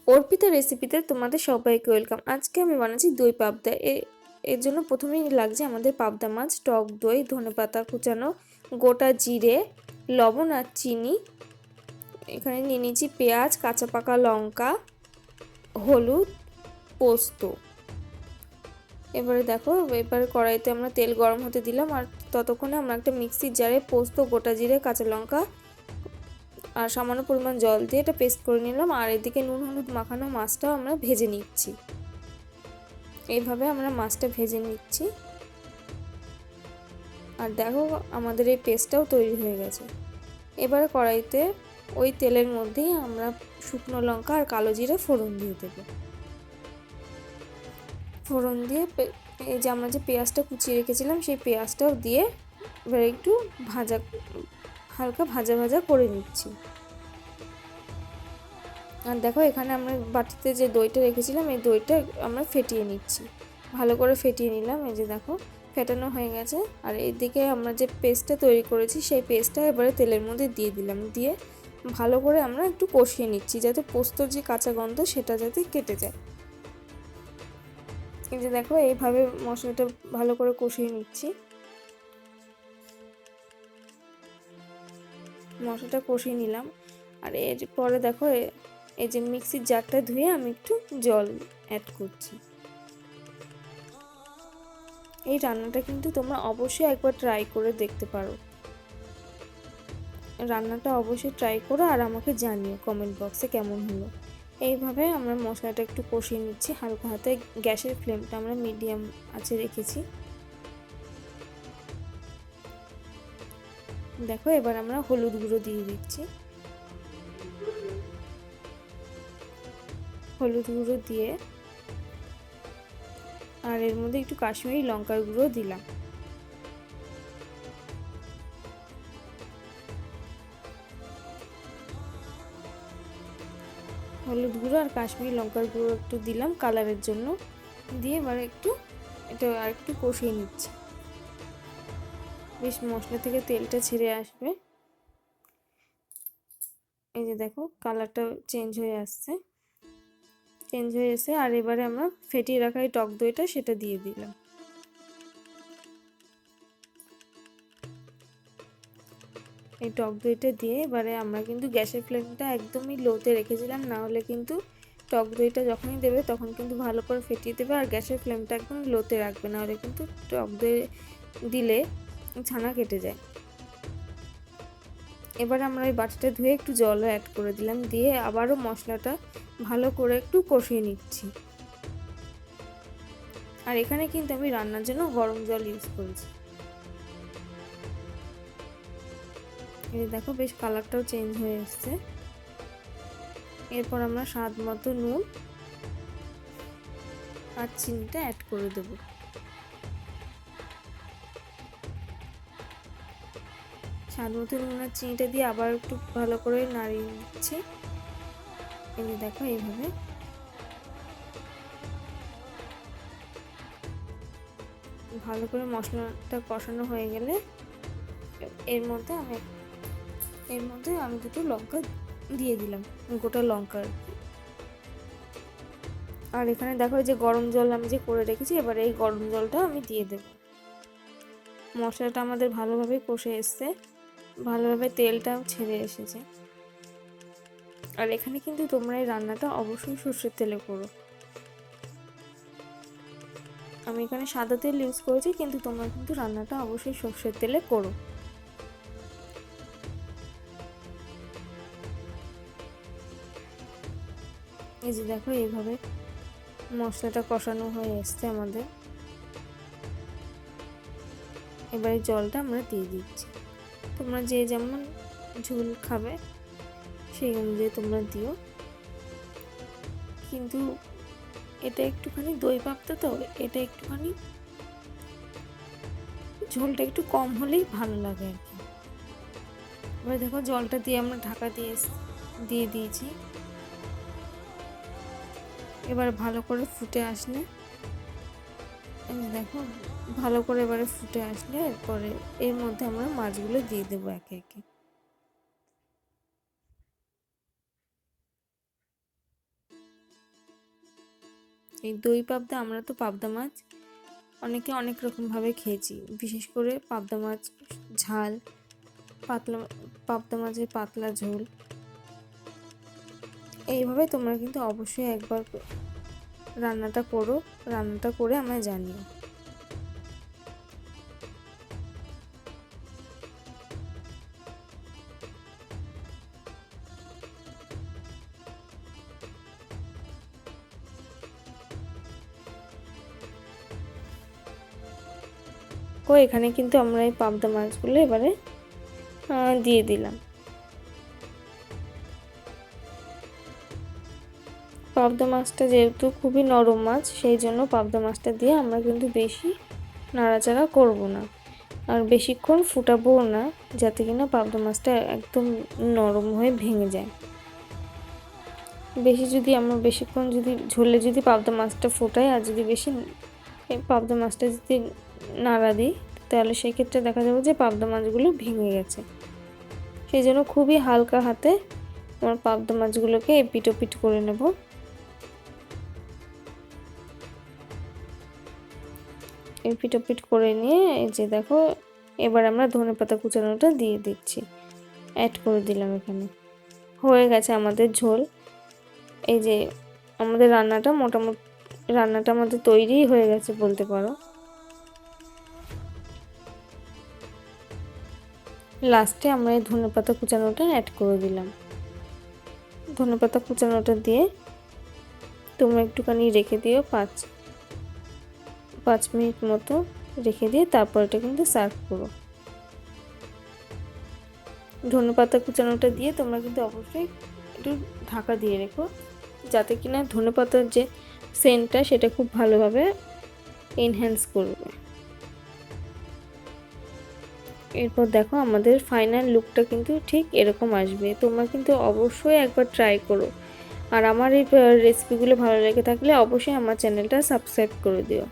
অর্পিতা রেসিপিতে তোমাদের সবাইকে ওয়েলকাম। আজকে আমি বানাচ্ছি দই পাবদা। এর জন্য প্রথমেই লাগছে আমাদের পাবদা মাছ, টক দই, ধনেপাতা কুচানো, গোটা জিরে, লবণ আর চিনি। এখানে নিয়ে নিয়েছি পেঁয়াজ, কাঁচা পাকা লঙ্কা, হলুদ, পোস্ত। এবারে দেখো, এবারে কড়াইতে আমরা তেল গরম হতে দিলাম, আর ততক্ষণে আমরা একটা মিক্সির জারে পোস্ত, গোটা জিরে, কাঁচা লঙ্কা আর সামান্য পরিমাণ জল দিয়ে এটা পেস্ট করে নিলাম। আর এদিকে নুন হলুদ মাখানো মাছটাও আমরা ভেজে নিচ্ছি। এইভাবে আমরা মাছটা ভেজে নিচ্ছি। আর দেখো, আমাদের এই পেস্টটাও তৈরি হয়ে গেছে। এবারে কড়াইতে ওই তেলের মধ্যেই আমরা শুকনো লঙ্কা আর কালো জিরে ফোড়ন দিয়ে দেব। ফোড়ন দিয়ে এই যে আমরা যে পেঁয়াজটা কুচিয়ে রেখেছিলাম সেই পেঁয়াজটাও দিয়ে এবার একটু হালকা ভাজা ভাজা করে নিচ্ছি। আর দেখো, এখানে আমরা বাটিতে যে দইটা রেখেছিলাম এই দইটা আমরা ফেটিয়ে নিচ্ছি। ভালো করে ফেটিয়ে নিলাম। এই যে দেখো, ফেটানো হয়ে গেছে। আর এইদিকে আমরা যে পেস্টটা তৈরি করেছি সেই পেস্টটা এবারে তেলের মধ্যে দিয়ে দিলাম। দিয়ে ভালো করে আমরা একটু কষিয়ে নিচ্ছি, যাতে পোস্তর যে কাঁচা গন্ধ সেটা যাতে কেটে যায়। এই যে দেখো, এইভাবে মশলাটা ভালো করে কষিয়ে নিচ্ছি। মশলাটা কষিয়ে নিলাম। আর এর পরে দেখো, এই যে মিক্সির জারটা ধুয়ে আমি একটু জল অ্যাড করছি। এই রান্নাটা কিন্তু তোমরা অবশ্যই একবার ট্রাই করে দেখতে পারো। রান্নাটা অবশ্যই ট্রাই করো আর আমাকে জানিও কমেন্ট বক্সে কেমন হলো। এইভাবে আমরা মশলাটা একটু কষিয়ে নিচ্ছি হালকা হাতে। গ্যাসের ফ্লেমটা আমরা মিডিয়াম আঁচে রেখেছি। দেখো, এবার আমরা হলুদ গুঁড়ো দিয়ে দিচ্ছি। হলুদ গুঁড়ো দিয়ে আর এর মধ্যে একটু কাশ্মীরি লঙ্কার গুঁড়ো দিলাম। হলুদ গুঁড়ো আর কাশ্মীরি লঙ্কার গুঁড়ো একটু দিলাম কালারের জন্য। দিয়ে এবার এটা আর একটু কষিয়ে নিচ্ছি। বেশ মশলা থেকে তেলটা ছেড়ে আসবে। এই যে দেখো, কালারটা চেঞ্জ হয়ে আসছে। আর এবারে আমরা ফেটিয়ে রাখা এই টক দইটা সেটা দিয়ে দিলাম। এই টক দইটা দিয়ে এবারে আমরা কিন্তু গ্যাসের ফ্লেমটা একদমই লোতে রেখেছিলাম, না হলে কিন্তু টক দইটা যখনই দেবে তখন কিন্তু ভালো করে ফেটিয়ে দেবে। আর গ্যাসের ফ্লেমটা একদম লোতে রাখবে, না হলে কিন্তু টক দই দিলে ছানা কেটে যায়। এবার আমরা এই বাটিটা ধুয়ে একটু জলও অ্যাড করে দিলাম। দিয়ে আবারও মশলাটা ভালো করে একটু কষিয়ে নিচ্ছি। আর এখানে কিন্তু আমি রান্নার জন্য গরম জল ইউজ করেছি। এই দেখো, বেশ কালারটাও চেঞ্জ হয়ে এসছে। এরপর আমরা স্বাদ মতো নুন আর চিনিটা অ্যাড করে দেব। স্বাদ মতো নুন আর চিনিটা দিয়ে আবার একটু ভালো করে নাড়িয়ে নিচ্ছি। এই যে দেখো, এইভাবে ভালো করে মশলাটা কষানো হয়ে গেলে এর মধ্যে আমি দুটো লঙ্কা দিয়ে দিলাম, গোটা লঙ্কা। আর এখানে দেখো, যে গরম জল আমি যে করে রেখেছি, এবারে এই গরম জলটা আমি দিয়ে দেব। মশলাটা আমাদের ভালোভাবে কষে এসছে, ভালোভাবে তেলটাও ছেড়ে এসেছে। আর এখানে কিন্তু তোমরা এই রান্নাটা অবশ্যই সর্ষের তেলে করো। আমি এখানে সাদা তেল ইউজ করেছি, কিন্তু তোমরা কিন্তু রান্নাটা অবশ্যই সর্ষের তেলে করো। এই যে দেখো, এইভাবে মশলাটা কষানো হয়ে এসছে আমাদের। এবারে জলটা আমরা দিয়ে দিচ্ছি। তোমরা যে যেমন ঝোল খাবে সেই অনুযায়ী তোমরা দিও। কিন্তু এটা একটুখানি দই পাবদা, তো এটা একটুখানি ঝোলটা একটু কম হলেই ভালো লাগে আর কি। এবার দেখো, জলটা দিয়ে আমরা ঢাকা দিয়ে দিয়েছি। এবার ভালো করে ফুটে আসলে দেখো, ভালো করে এবারে ফুটে আসলে এরপরে এর মধ্যে আমরা মাছগুলো দিয়ে দেবো একে একে। এই দই পাবদা আমরা তো পাবদা মাছ অনেকে অনেক রকমভাবে খেয়েছি, বিশেষ করে পাবদা মাছ ঝাল, পাতলা পাবদা মাছের পাতলা ঝোল। এইভাবে তোমরা কিন্তু অবশ্যই একবার রান্নাটা করো, রান্নাটা করে আমায় জানিও। এখানে কিন্তু আমরা এই পাবদা মাছগুলো এবারে দিয়ে দিলাম। পাবদা মাছটা যেহেতু খুবই নরম মাছ, সেই জন্য পাবদা মাছটা দিয়ে আমরা কিন্তু বেশি নাড়াচাড়া করব না, আর বেশিক্ষণ ফুটাবও না, যাতে কিনা পাবদা মাছটা একদম নরম হয়ে ভেঙে যায়। বেশিক্ষণ যদি ঝোলে যদি পাবদা মাছটা ফোটাই, আর যদি বেশি পাবদা মাছটা যদি নাড়া দিই, তাহলে সেক্ষেত্রে দেখা যাবে যে পাবদা মাছগুলো ভেঙে গেছে। সেই জন্য খুবই হালকা হাতে আমার পাবদা মাছগুলোকে এপিট ওপিট করে নেব। এপিট ওপিট করে নিয়ে এই যে দেখো, এবার আমরা ধনেপাতা কুচানোটা দিয়ে দিচ্ছি, অ্যাড করে দিলাম। এখানে হয়ে গেছে আমাদের ঝোল। এই যে আমাদের রান্নাটা আমাদের তৈরি হয়ে গেছে বলতে পারো। লাস্টে আমরা এই ধনেপাতা কুচানোটা অ্যাড করে দিলাম। ধনেপাতা কুচানোটা দিয়ে তোমরা একটুখানি রেখে দিও, 5 মিনিট মতো রেখে দিয়ে তারপর এটা কিন্তু সার্ভ করো। ধনেপাতা কুচানোটা দিয়ে তোমরা কিন্তু অবশ্যই একটু ঢাকা দিয়ে রেখো, যাতে কিনা ধনেপাতার যে সেন্টটা সেটা খুব ভালোভাবে এনহ্যান্স করবে। এরপর দেখো আমাদের ফাইনাল লুকটা কিন্তু ঠিক এরকম আসবে। তোমরা কিন্তু অবশ্যই একবার ট্রাই করো, আর আমার এই রেসিপিগুলো ভালো লেগে থাকলে অবশ্যই আমার চ্যানেলটা সাবস্ক্রাইব করে দিও।